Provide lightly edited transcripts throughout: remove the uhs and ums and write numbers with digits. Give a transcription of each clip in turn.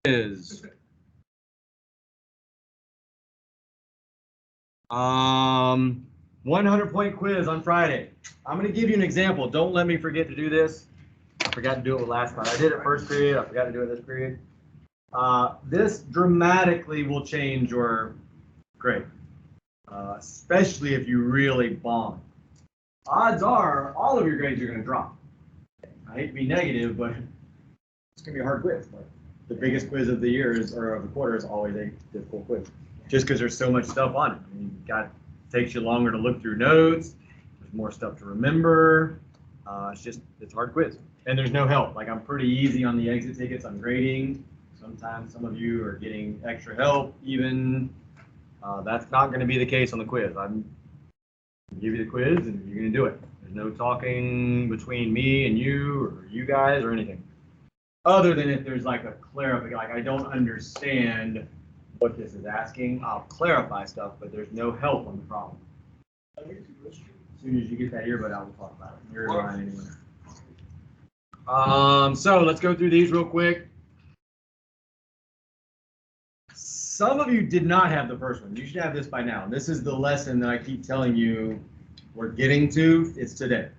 is 100-point quiz on Friday. I'm going to give you an example. Don't let me forget to do this. I forgot to do it last time. I did it first period. I forgot to do it this period. This dramatically will change your grade, especially if you really bomb. Odds are all of your grades are going to drop. I hate to be negative, but it's going to be a hard quiz. But the biggest quiz of the year or of the quarter is always a difficult quiz, just because there's so much stuff on it. I mean, takes you longer to look through notes. There's more stuff to remember. It's a hard quiz, and there's no help. Like, I'm pretty easy on the exit tickets. I'm grading. Sometimes some of you are getting extra help. Even that's not going to be the case on the quiz. I'm going to give you the quiz, and you're going to do it. There's no talking between me and you or you guys or anything, other than if there's like a clarification. Like, I don't understand what this is asking. I'll clarify stuff, but there's no help on the problem. As soon as you get that earbud out, we'll talk about it. You're in line anyway. So let's go through these real quick. Some of you did not have the first one. You should have this by now. This is the lesson that I keep telling you we're getting to. It's today.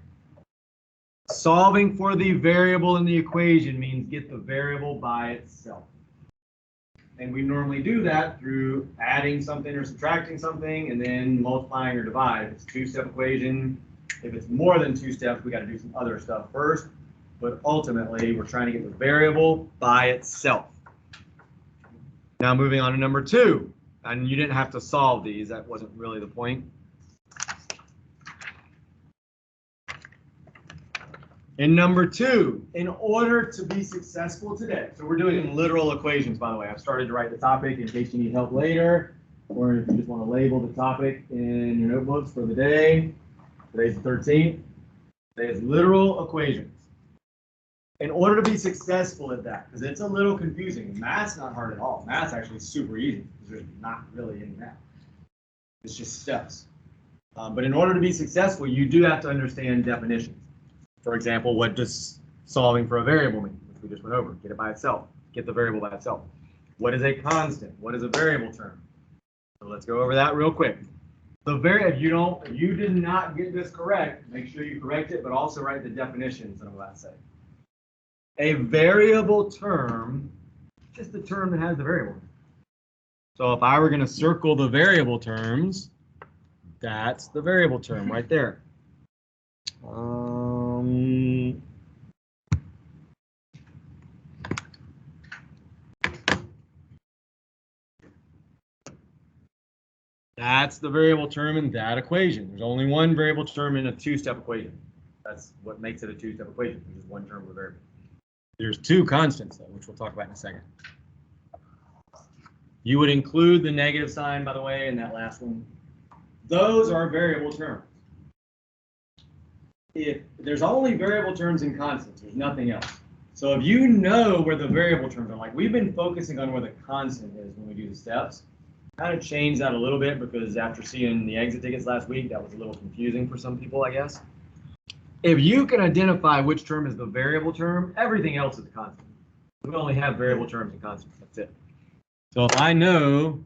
Solving for the variable in the equation means get the variable by itself. And we normally do that through adding something or subtracting something and then multiplying or dividing. It's a two-step equation. If it's more than two steps, we got to do some other stuff first. But ultimately, we're trying to get the variable by itself. Now moving on to number 2. And you didn't have to solve these. That wasn't really the point. In number 2, in order to be successful today, so we're doing literal equations, by the way. I've started to write the topic in case you need help later, or if you just want to label the topic in your notebooks for the day. Today's the 13th. Today is literal equations. In order to be successful at that, because it's a little confusing. Math's not hard at all. Math's actually super easy because there's not really any math. It's just steps. But in order to be successful, you do have to understand definitions. For example, what does solving for a variable mean, which we just went over? Get it by itself. Get the variable by itself. What is a constant? What is a variable term? So let's go over that real quick. If you did not get this correct, make sure you correct it, but also write the definitions that I'm about to say. A variable term, just the term that has the variable. So if I were going to circle the variable terms, that's the variable term right there. That's the variable term in that equation. There's only one variable term in a two-step equation. That's what makes it a two-step equation. There's one term of a variable. There's 2 constants, though, which we'll talk about in a second. You would include the negative sign, by the way, in that last one. Those are variable terms. If there's only variable terms and constants, there's nothing else. So if you know where the variable terms are, like we've been focusing on where the constant is when we do the steps, kind of change that a little bit because after seeing the exit tickets last week, that was a little confusing for some people, I guess. If you can identify which term is the variable term, everything else is a constant. We only have variable terms and constants. That's it. So if I know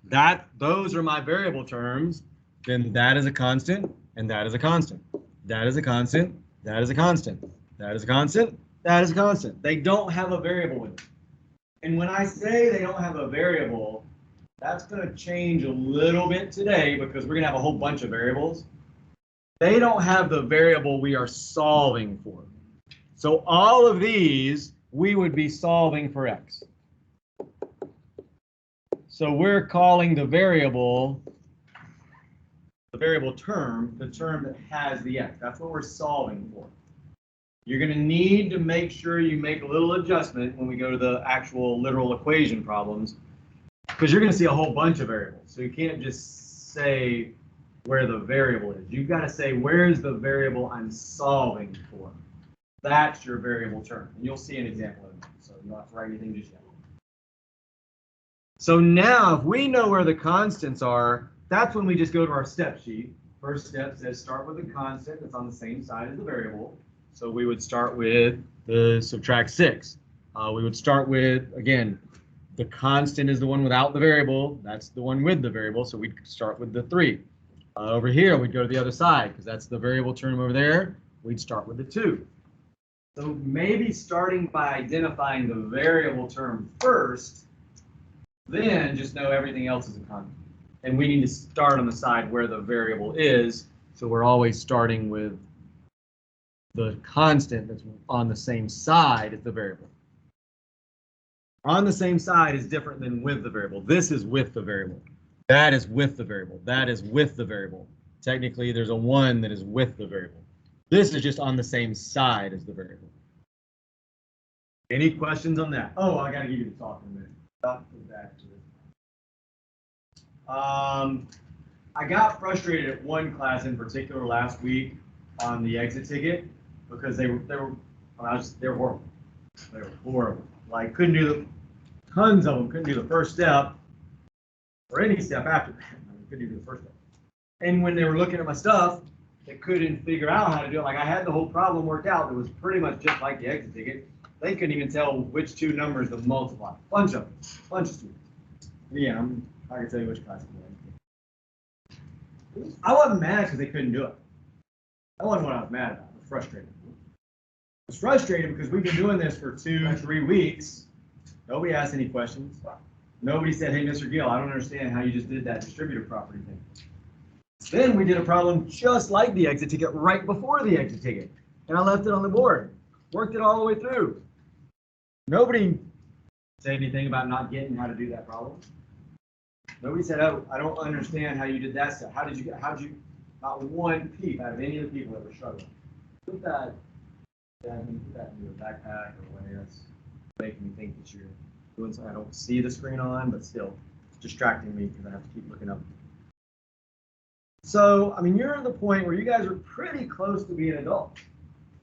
that those are my variable terms, then that is a constant, and that is a constant. That is a constant. That is a constant. That is a constant. That is a constant. They don't have a variable with it. And when I say they don't have a variable, that's going to change a little bit today because we're going to have a whole bunch of variables. They don't have the variable we are solving for. So all of these, we would be solving for x. So we're calling the variable term, the term that has the x. That's what we're solving for. You're going to need to make sure you make a little adjustment when we go to the actual literal equation problems, because you're going to see a whole bunch of variables. So you can't just say where the variable is. You've got to say, where's the variable I'm solving for? That's your variable term. And you'll see an example of it. So you don't have to write anything just yet. So now, if we know where the constants are, that's when we just go to our step sheet. First step says start with a constant that's on the same side as the variable. So we would start with the subtract 6. We would start with, again, the constant is the one without the variable. That's the one with the variable. So we'd start with the 3. Over here, we'd go to the other side because that's the variable term over there. We'd start with the 2. So maybe starting by identifying the variable term first, then just know everything else is a constant. And we need to start on the side where the variable is. So we're always starting with the constant that's on the same side as the variable. On the same side is different than with the variable. This is with the variable. That is with the variable. That is with the variable. Technically, there's a 1 that is with the variable. This is just on the same side as the variable. Any questions on that? Oh, I got to give you the talk in a minute. Back to this. I got frustrated at one class in particular last week on the exit ticket because they were horrible. They were horrible. Like tons of them couldn't do the first step or any step after that. Couldn't do the first step. And when they were looking at my stuff, they couldn't figure out how to do it. Like I had the whole problem worked out. It was pretty much just like the exit ticket. They couldn't even tell which 2 numbers to multiply. Bunch of students. Yeah, I can tell you which class it was. I wasn't mad because they couldn't do it. That wasn't what I was mad about. I was frustrated. I was frustrated because we've been doing this for 2-3 weeks. Nobody asked any questions. Nobody said, hey, Mr. Gill, I don't understand how you just did that distributive property thing. Then we did a problem just like the exit ticket right before the exit ticket. And I left it on the board. Worked it all the way through. Nobody said anything about not getting how to do that problem. Nobody said, oh, I don't understand how you did that stuff. How did you, not one peep out of any of the people that were struggling. Put that in your backpack or whatever. That's making me think that you're doing something. I don't see the screen on, but still it's distracting me because I have to keep looking up. So, I mean, you're at the point where you guys are pretty close to being adults.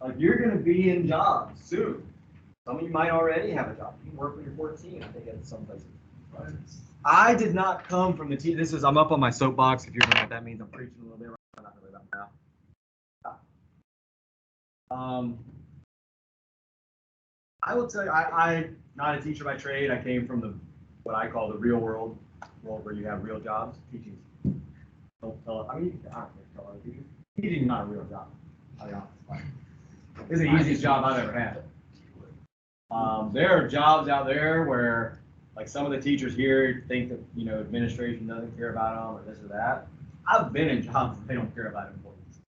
Like you're going to be in jobs soon. Some of you might already have a job. You can work when you're 14, I think, at some places. Right? I did not come from the team. I'm up on my soapbox. If you're wondering what that means, I'm preaching a little bit. I'm not really about that. I will tell you, I'm not a teacher by trade. I came from what I call the real world where you have real jobs. Teaching. Don't tell. I mean, I don't tell other teachers. Teaching is not a real job. I'll be honest. It's the easiest job I've ever had. There are jobs out there where, like some of the teachers here think that administration doesn't care about them or this or that. I've been in jobs that they don't care about employees.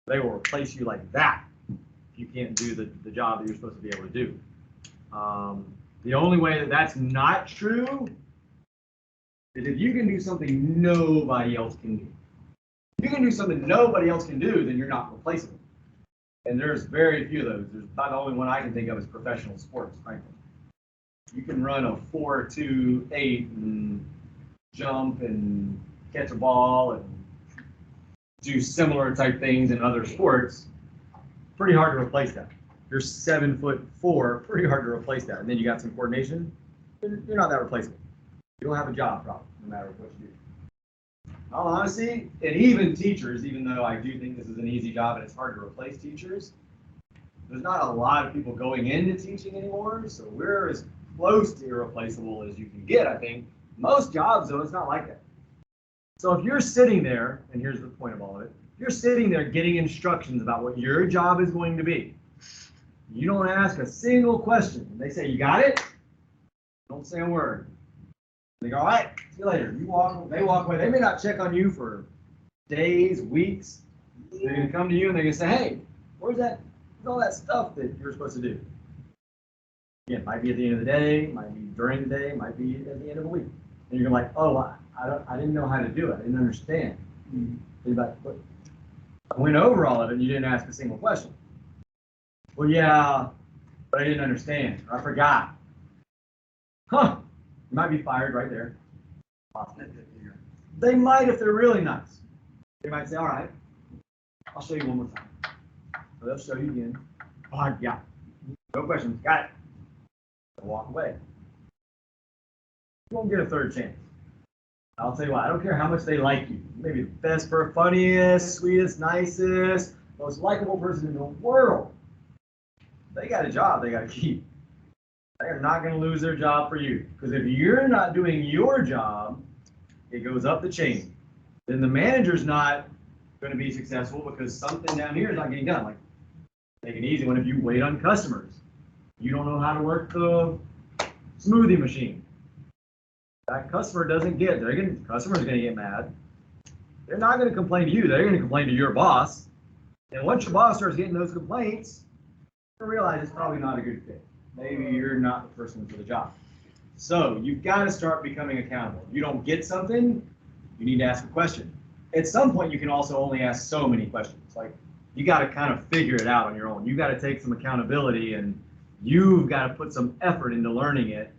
They will replace you like that if you can't do the job that you're supposed to be able to do. The only way that that's not true is if you can do something nobody else can do. If you can do something nobody else can do, then you're not replaceable. And there's very few of those. There's about the only one I can think of is professional sports, frankly. You can run a 4.28 and jump and catch a ball and do similar type things in other sports. Pretty hard to replace that. You're 7'4", pretty hard to replace that. And then you got some coordination. You're not that replaceable. You don't have a job problem, no matter what you do. In all honesty, and even teachers, even though I do think this is an easy job and it's hard to replace teachers, there's not a lot of people going into teaching anymore, so we're as close to irreplaceable as you can get, I think. Most jobs, though, it's not like that. So if you're sitting there, and here's the point of all of it, if you're sitting there getting instructions about what your job is going to be, you don't ask a single question. They say, you got it? Don't say a word. They go, all right, see you later. They walk away. They may not check on you for days, weeks. They're going to come to you and they're going to say, hey, where's all that stuff that you're supposed to do? Again, it might be at the end of the day, might be during the day, might be at the end of the week. And you're like, oh, I didn't know how to do it. I didn't understand. You're like, but I went over all of it and you didn't ask a single question. Well, yeah, but I didn't understand. Or I forgot. Huh. You might be fired right there. They might if they're really nice. They might say, all right, I'll show you one more time. So they'll show you again. Oh, yeah. No questions. Got it. They'll walk away. You won't get a third chance. I'll tell you what, I don't care how much they like you. Maybe the best, funniest, sweetest, nicest, most likable person in the world. They got a job they got to keep. They're not going to lose their job for you. Because if you're not doing your job, it goes up the chain. Then the manager's not going to be successful because something down here is not getting done. Like, take an easy one. If you wait on customers, you don't know how to work the smoothie machine. That customer doesn't get, customer's going to get mad. They're not going to complain to you. They're going to complain to your boss. And once your boss starts getting those complaints, you'll realize it's probably not a good fit. Maybe you're not the person for the job. So you've got to start becoming accountable. If you don't get something, you need to ask a question. At some point, you can also only ask so many questions. Like, you got to kind of figure it out on your own. You got to take some accountability, and you've got to put some effort into learning it.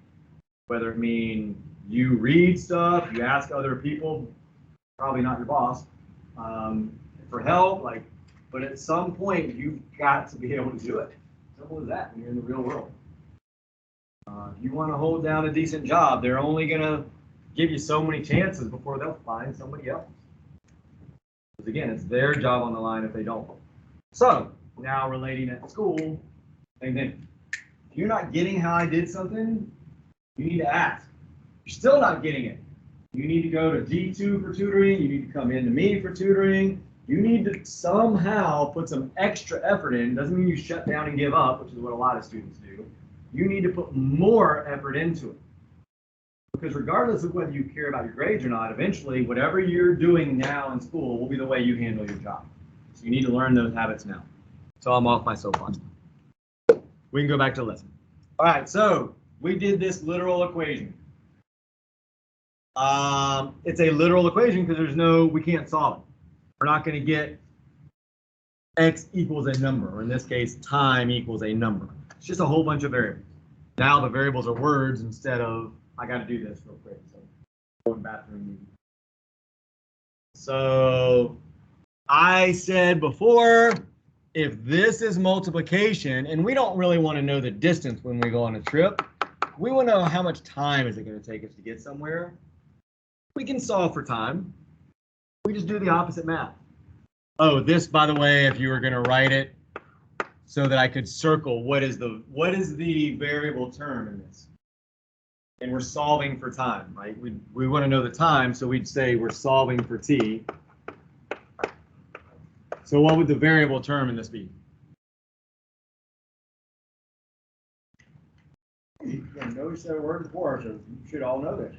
Whether it means you read stuff, you ask other people, probably not your boss, for help. But at some point, you've got to be able to do it. Simple as that when you're in the real world. If you want to hold down a decent job, they're only going to give you so many chances before they'll find somebody else. Because again, it's their job on the line if they don't. So now relating at school, same thing. If you're not getting how I did something, you need to ask. If you're still not getting it, you need to go to D2 for tutoring. You need to come into me for tutoring. You need to somehow put some extra effort in. Doesn't mean you shut down and give up, which is what a lot of students do. You need to put more effort into it. Because regardless of whether you care about your grades or not, eventually whatever you're doing now in school will be the way you handle your job. So you need to learn those habits now. So I'm off my soapbox. We can go back to the lesson. All right, so we did this literal equation. It's a literal equation because we can't solve it. We're not going to get x equals a number, or in this case, time equals a number. It's just a whole bunch of variables. Now the variables are words instead of, I got to do this real quick. So, going bathroom. So I said before, if this is multiplication, and we don't really want to know the distance when we go on a trip, we want to know how much time is it going to take us to get somewhere. We can solve for time. We just do the opposite math. Oh, this, by the way, if you were going to write it so that I could circle what is the variable term in this. And we're solving for time, right? We want to know the time, so we'd say we're solving for t. So what would the variable term in this be? Yeah, nobody said a word before, so you should all know this.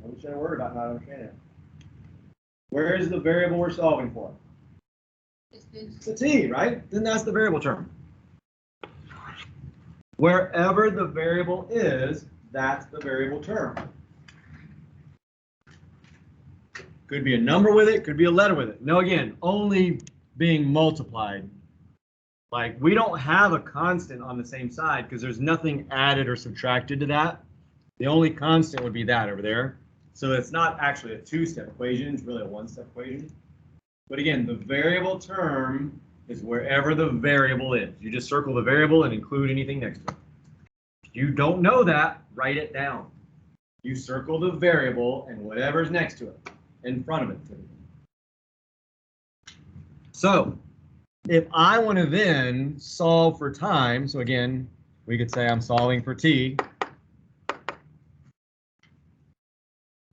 Nobody said a word about not understanding it. Where is the variable we're solving for? It's a t, right? Then that's the variable term. Wherever the variable is, that's the variable term. Could be a number with it, could be a letter with it. No, again, only being multiplied. Like, we don't have a constant on the same side because there's nothing added or subtracted to that. The only constant would be that over there. So it's not actually a two-step equation, it's really a one-step equation. But again, the variable term is wherever the variable is. You just circle the variable and include anything next to it. If you don't know that, write it down. You circle the variable and whatever's next to it, in front of it. So if I want to then solve for time, so again, we could say I'm solving for t.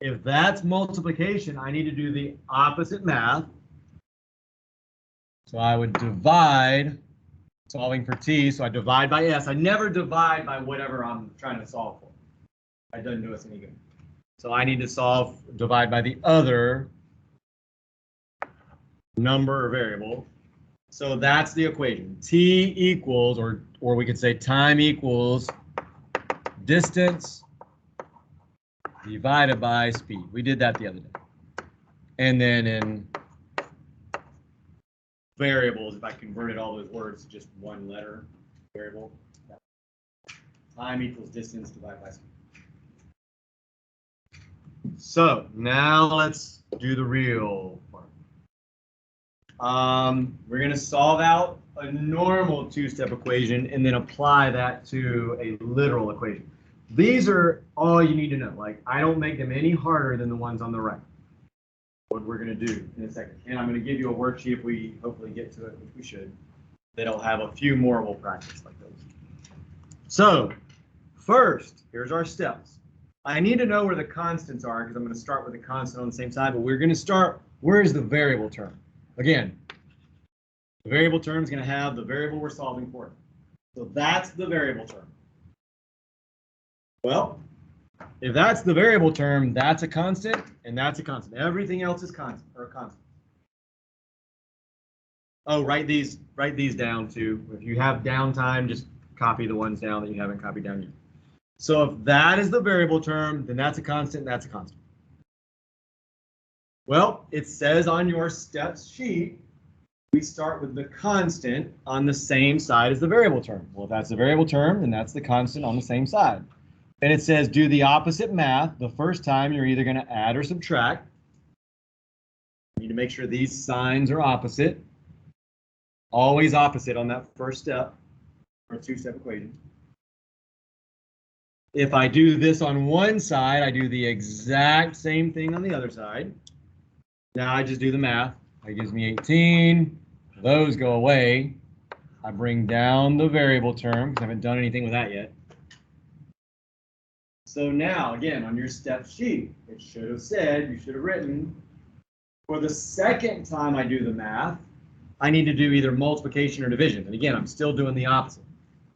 If that's multiplication, I need to do the opposite math. So I would divide, solving for t, so I divide by s. I never divide by whatever I'm trying to solve for. That doesn't do us any good. So I need to divide by the other number or variable. So that's the equation. T equals, or we could say time equals distance divided by speed. We did that the other day. And then in variables, if I converted all those words to just one letter variable, time equals distance divided by speed. So now let's do the real part. We're going to solve out a normal two-step equation and then apply that to a literal equation. These are all you need to know. Like, I don't make them any harder than the ones on the right. What we're going to do in a second. And I'm going to give you a worksheet if we hopefully get to it, which we should. That'll have a few more we'll practice like those. So First, here's our steps. I need to know where the constants are because I'm going to start with the constant on the same side, but we're going to start, where's the variable term? Again, the variable term is going to have the variable we're solving for. So that's the variable term. Well, if that's the variable term, that's a constant, and that's a constant. Everything else is constant, or a constant. Oh, write these down too. If you have downtime, just copy the ones down that you haven't copied down yet. So if that is the variable term, then that's a constant, that's a constant. Well, it says on your steps sheet, we start with the constant on the same side as the variable term. Well, if that's the variable term, then that's the constant on the same side. And it says do the opposite math. The first time you're either going to add or subtract. You need to make sure these signs are opposite. Always opposite on that first step, or two-step equation. If I do this on one side, I do the exact same thing on the other side. Now I just do the math. That gives me 18. Those go away. I bring down the variable term because I haven't done anything with that yet. So now, again, on your step sheet, it should have said, you should have written, for the second time I do the math, I need to do either multiplication or division. And again, I'm still doing the opposite.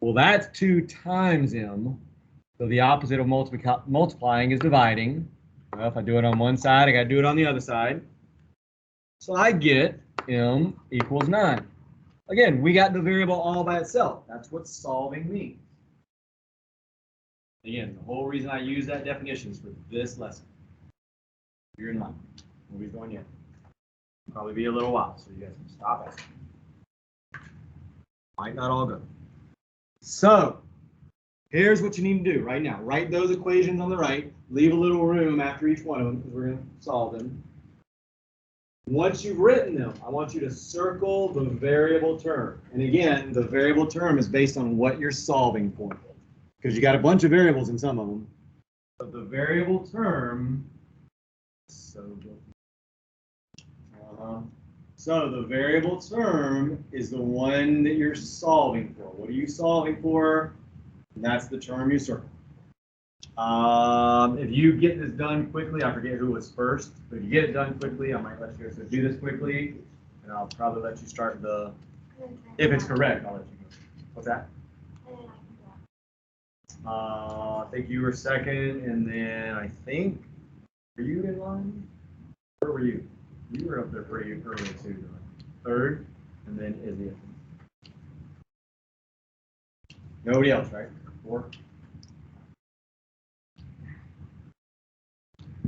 Well, that's 2 times m. So the opposite of multiplying is dividing. Well, if I do it on one side, I got to do it on the other side. So I get m equals 9. Again, we got the variable all by itself. That's what solving means. Again, the whole reason I use that definition is for this lesson. You're in line. Nobody's going yet. It'll probably be a little while, so you guys can stop asking. Might not all go. So here's what you need to do right now. Write those equations on the right. Leave a little room after each one of them because we're going to solve them. Once you've written them, I want you to circle the variable term. And again, the variable term is based on what you're solving for. Because you got a bunch of variables in some of them. But the variable term, so the variable term is the one that you're solving for. What are you solving for? And that's the term you circle. If you get this done quickly, I forget who was first, but if you get it done quickly, I might let you go. So do this quickly, and I'll probably let you start the, if it's correct, I'll let you go. What's that? I think you were second, and then I think, were you in line? Where were you? You were up there pretty early too. Third, and then Izzy. Nobody else, right? 4.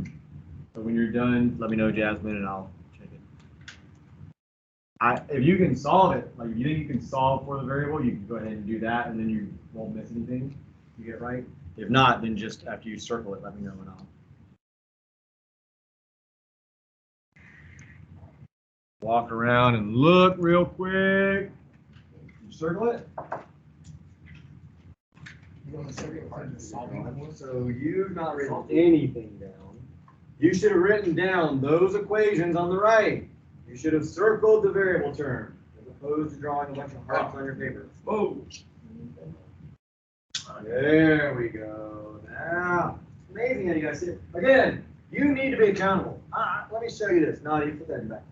So when you're done, let me know, Jasmine, and I'll check it. If you can solve it, like if you think you can solve for the variable, you can go ahead and do that, and then you won't miss anything. You get it right. If not, then just after you circle it, let me know, and I'll walk around and look real quick. You circle it. So you've not written anything down. You should have written down those equations on the right. You should have circled the variable term as opposed to drawing a bunch of hearts on your paper. Whoa. There we go. Now, it's amazing how you guys see it. Again, you need to be accountable. Let me show you this. No, you put that back.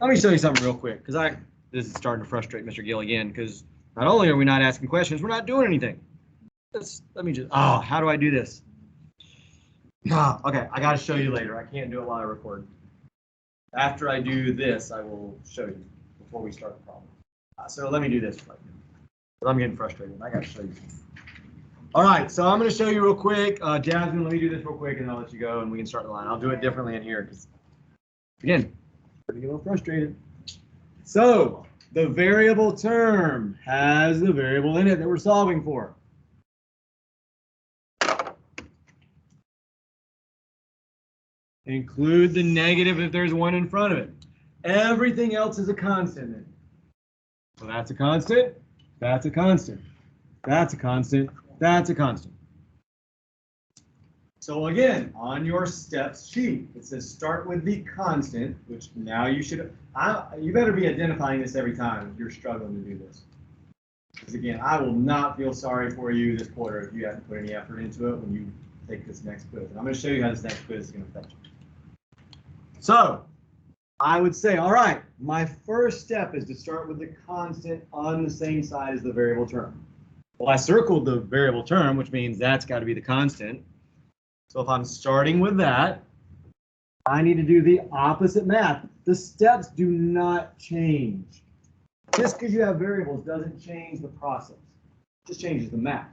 Let me show you something real quick, because this is starting to frustrate Mr. Gill again, because not only are we not asking questions, we're not doing anything. Let me just, how do I do this? Okay, I got to show you later. I can't do it while I record. After I do this, I will show you before we start the problem. So let me do this right now. I'm getting frustrated. I got to show you. All right, so I'm going to show you real quick. Jasmine, let me do this real quick, and I'll let you go, and we can start the line. I'll do it differently in here because, again, I'm getting a little frustrated. So the variable term has the variable in it that we're solving for. Include the negative if there's one in front of it. Everything else is a constant then. So that's a constant, that's a constant, that's a constant, that's a constant. So again, on your steps sheet, it says start with the constant, which now you should, you better be identifying this every time if you're struggling to do this. Because again, I will not feel sorry for you this quarter if you haven't put any effort into it when you take this next quiz. And I'm going to show you how this next quiz is going to affect you. So I would say, all right, my first step is to start with the constant on the same side as the variable term. Well, I circled the variable term, which means that's got to be the constant. So if I'm starting with that, I need to do the opposite math. The steps do not change. Just because you have variables doesn't change the process. It just changes the math.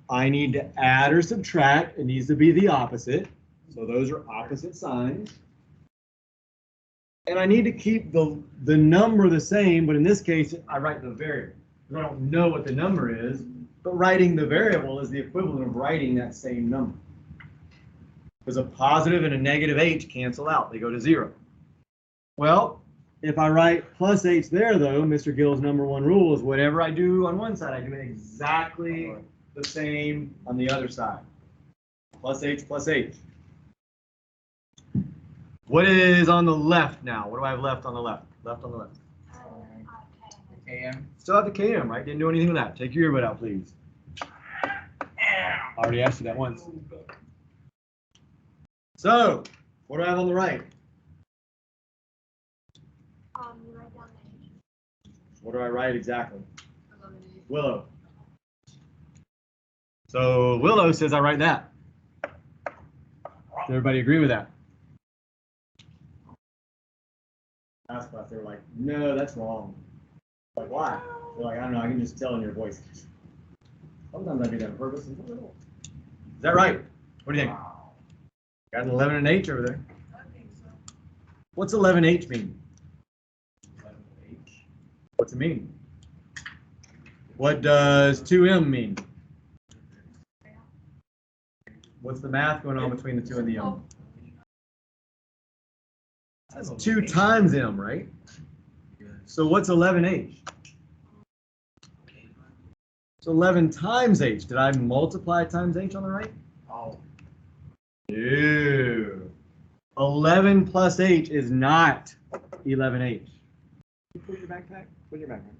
I need to add or subtract. It needs to be the opposite. So those are opposite signs. And I need to keep the number the same, but in this case, I write the variable. I don't know what the number is, but writing the variable is the equivalent of writing that same number. Because a positive and a negative h cancel out. They go to 0. Well, if I write plus h there, though, Mr. Gill's #1 rule is whatever I do on one side, I do it exactly the same on the other side. Plus h plus h. What is on the left now? What do I have left on the left? Left on the left. KM. Still have the KM, right? Didn't do anything with that. Take your earbud out, please. I already asked you that once. So, what do I have on the right? You write down the H. What do I write exactly? Willow. So Willow says I write that. Does everybody agree with that? Last class they were like, no, that's wrong. Like, why? They're like, I don't know, I can just tell in your voice. Sometimes I do that on purpose. Is that right? What do you think? Got an 11 and H over there. I think so. What's 11H mean? 11H. What's it mean? What does 2M mean? What's the math going on between the 2 and the M? That's 2 times M, right? So what's 11H? It's 11 times H. Did I multiply times H on the right? Oh. No. 11 plus H is not 11H. You put your backpack? Put your backpack.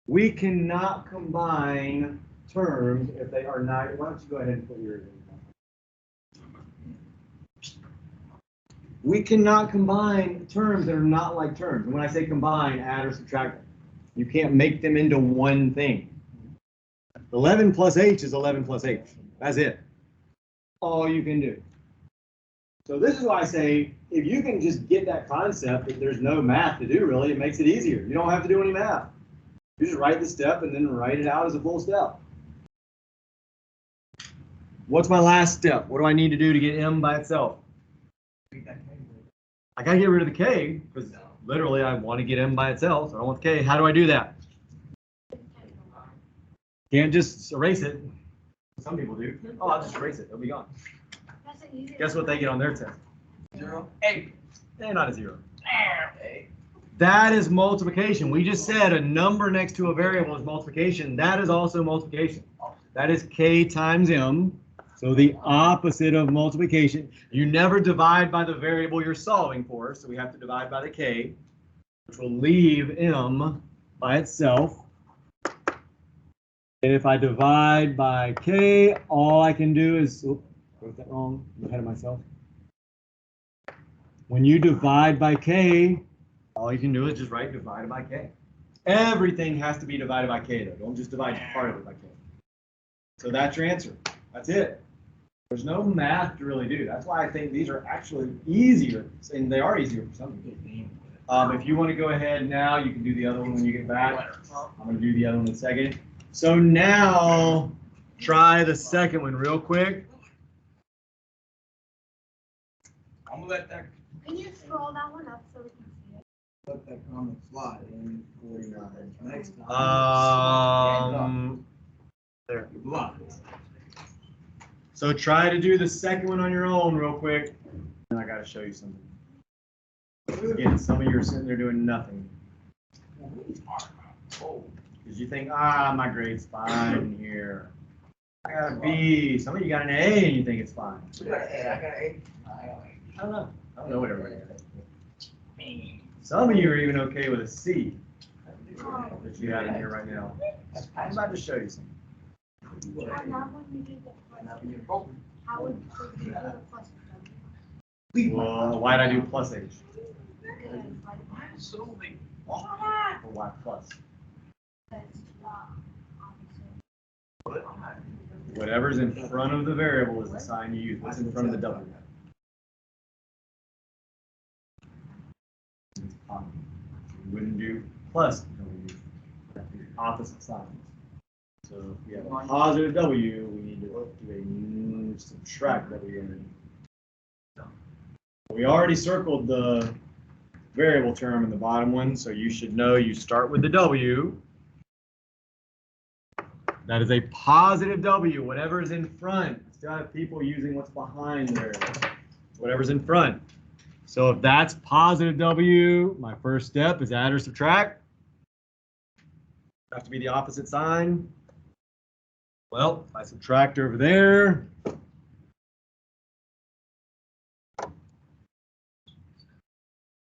We cannot combine terms if they are not. Why don't you go ahead and put yours in? We cannot combine terms that are not like terms. And when I say combine, add or subtract, you can't make them into one thing. 11 plus H is 11 plus H. That's it. All you can do. So this is why I say, if you can just get that concept that there's no math to do, really, it makes it easier. You don't have to do any math. You just write the step and then write it out as a full step. What's my last step? What do I need to do to get M by itself? I got to get rid of the K, because literally I want to get M by itself, so I don't want the K. How do I do that? Can't just erase it. Some people do. Oh, I'll just erase it. It'll be gone. Guess what they get on their test? 0. 8. Eh, not a 0. 8. That is multiplication. We just said a number next to a variable is multiplication. That is also multiplication. That is K times M. So the opposite of multiplication. You never divide by the variable you're solving for, so we have to divide by the K, which will leave M by itself. And if I divide by K, all I can do is, oops, wrote that wrong, I'm ahead of myself. When you divide by K, all you can do is just write divided by K. Everything has to be divided by K, though. Don't just divide part of it by K. So that's your answer. That's it. There's no math to really do. That's why I think these are actually easier, and they are easier for some people. If you want to go ahead now, you can do the other one when you get back. I'm going to do the other one in a second. So now, try the second one real quick. I'm going to let that. Can you scroll that one up so we can see it? Let that comment slide in 49. Next time. There. Blocked. So try to do the second one on your own real quick. And I got to show you something. Again, some of you are sitting there doing nothing. Because you think, my grade's fine here. I got a B. Some of you got an A and you think it's fine. I got 8. I don't know. I don't know what everybody got. Some of you are even okay with a C that you have in here right now. I'm about to show you something. And now when you do the how would you do the plus Well, why'd I do plus H? So many. Or why plus? Whatever's in front of the variable is the sign you use. What's in front of the W? You wouldn't do plus W. Opposite signs. So if we have a positive W, we need to do a subtract W. We already circled the variable term in the bottom one, so you should know you start with the W. That is a positive W, whatever's in front. Still have people using what's behind there. Whatever's in front. So if that's positive W, my first step is add or subtract. Have to be the opposite sign. Well, if I subtract over there,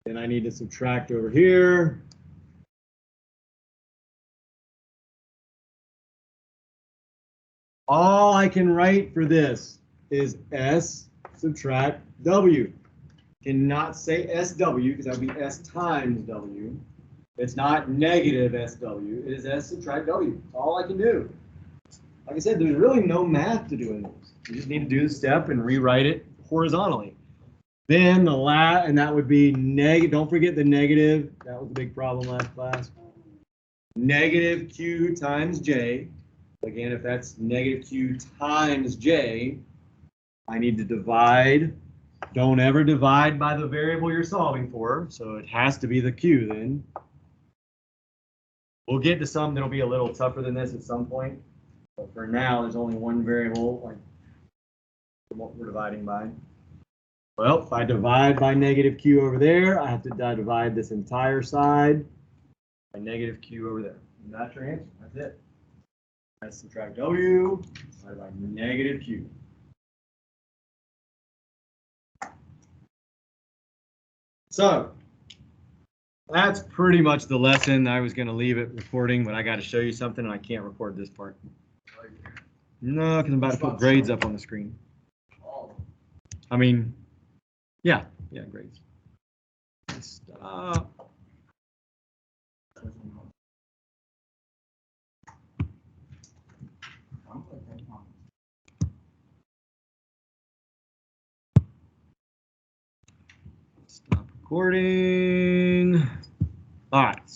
then I need to subtract over here. All I can write for this is S subtract W. Cannot say SW because that would be S times W. It's not negative SW. It is S subtract W. That's all I can do. Like I said, there's really no math to do in this. You just need to do the step and rewrite it horizontally. Then and that would be negative. Don't forget the negative. That was a big problem last class. Negative Q times J. Again, if that's negative Q times J, I need to divide. Don't ever divide by the variable you're solving for. So it has to be the Q then. We'll get to some that'll be a little tougher than this at some point. But for now, there's only one variable, like what we're dividing by. Well, if I divide by negative Q over there, I have to divide this entire side by negative Q over there. And that's your answer. That's it. I subtract W divided by negative Q. So that's pretty much the lesson. I was going to leave it recording, but I got to show you something, and I can't record this part. No, because I'm about to put grades up on the screen. I mean, yeah, grades. Stop. Stop recording. All right.